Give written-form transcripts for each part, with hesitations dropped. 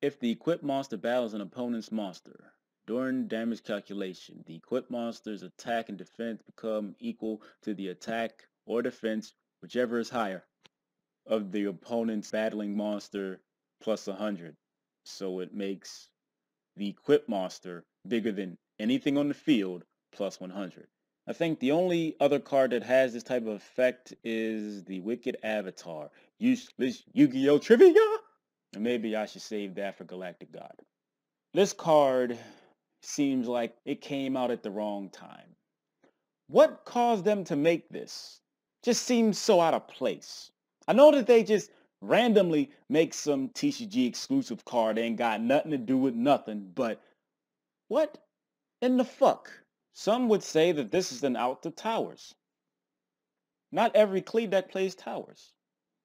If the equipped monster battles an opponent's monster, during damage calculation, the equipped monster's attack and defense become equal to the attack or defense, whichever is higher, of the opponent's battling monster plus 100. So it makes the equipped monster bigger than anything on the field plus 100. I think the only other card that has this type of effect is the Wicked Avatar. Useless Yu-Gi-Oh! Trivia? And maybe I should save that for Galactic God. This card seems like it came out at the wrong time. What caused them to make this? Just seems so out of place. I know that they just randomly make some TCG exclusive card that ain't got nothing to do with nothing, but what in the fuck? Some would say that this is an out to towers. Not every Klee deck plays towers,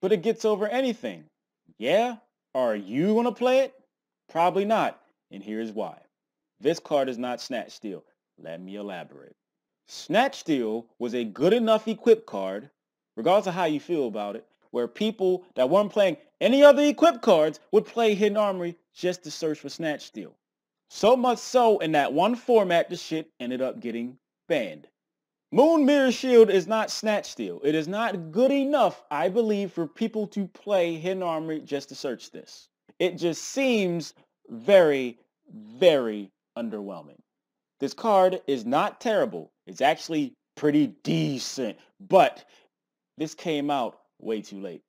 but it gets over anything. Yeah? Are you gonna play it? Probably not, and here's why. This card is not Snatch Steal. Let me elaborate. Snatch Steal was a good enough equip card, regardless of how you feel about it, where people that weren't playing any other equip cards would play Hidden Armory just to search for Snatch Steal. So much so in that one format, the shit ended up getting banned. Moon Mirror Shield is not Snatch Steal. It is not good enough, I believe, for people to play Hidden Armory just to search this. It just seems very, very underwhelming. This card is not terrible. It's actually pretty decent, but this came out way too late.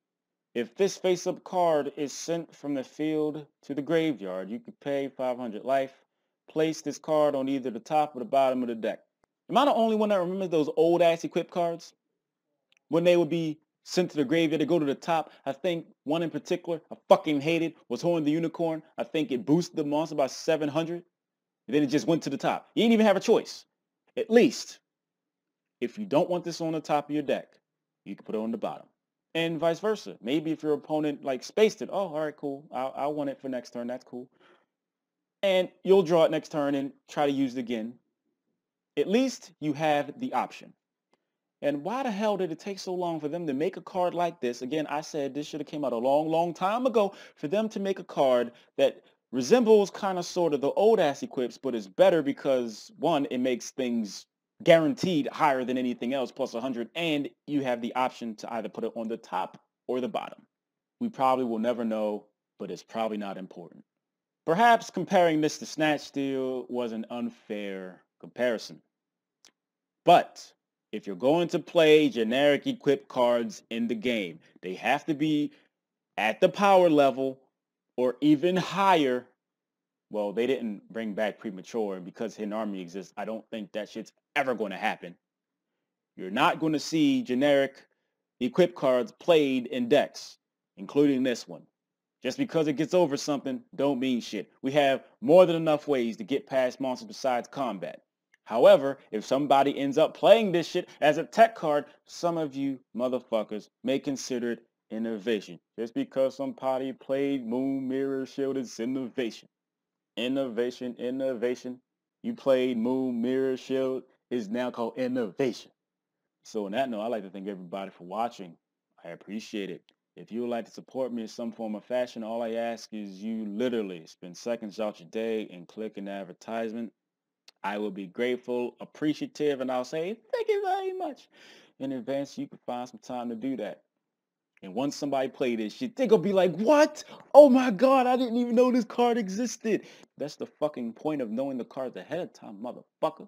If this face-up card is sent from the field to the graveyard, you could pay 500 life, place this card on either the top or the bottom of the deck. Am I the only one that remembers those old-ass equip cards? When they would be sent to the graveyard, they go to the top. I think one in particular I fucking hated was Horn the Unicorn. I think it boosted the monster by 700. And then it just went to the top. You didn't even have a choice. At least, if you don't want this on the top of your deck, you can put it on the bottom. And vice versa. Maybe if your opponent like spaced it, oh, all right, cool. I want it for next turn. That's cool. And you'll draw it next turn and try to use it again. At least you have the option. And why the hell did it take so long for them to make a card like this? Again, I said this should have came out a long, long time ago for them to make a card that resembles kind of sort of the old ass equips, but is better because one, it makes things guaranteed higher than anything else, plus 100, and you have the option to either put it on the top or the bottom. We probably will never know, but it's probably not important. Perhaps comparing this to Snatch Steal was an unfair comparison. But if you're going to play generic equipped cards in the game, they have to be at the power level or even higher. Well, they didn't bring back Premature, and because Hidden Army exists, I don't think that shit's ever going to happen. You're not going to see generic equipped cards played in decks, including this one. Just because it gets over something don't mean shit. We have more than enough ways to get past monsters besides combat. However, if somebody ends up playing this shit as a tech card, some of you motherfuckers may consider it innovation. Just because somebody played Moon Mirror Shield is innovation. Innovation. You played Moon Mirror Shield is now called innovation. So on that note, I'd like to thank everybody for watching. I appreciate it. If you would like to support me in some form or fashion, all I ask is you literally spend seconds out your day and click an advertisement. I will be grateful, appreciative, and I'll say thank you very much. In advance, you can find some time to do that. And once somebody play this shit, they're gonna be like, what? Oh my god, I didn't even know this card existed. That's the fucking point of knowing the cards ahead of time, motherfucker.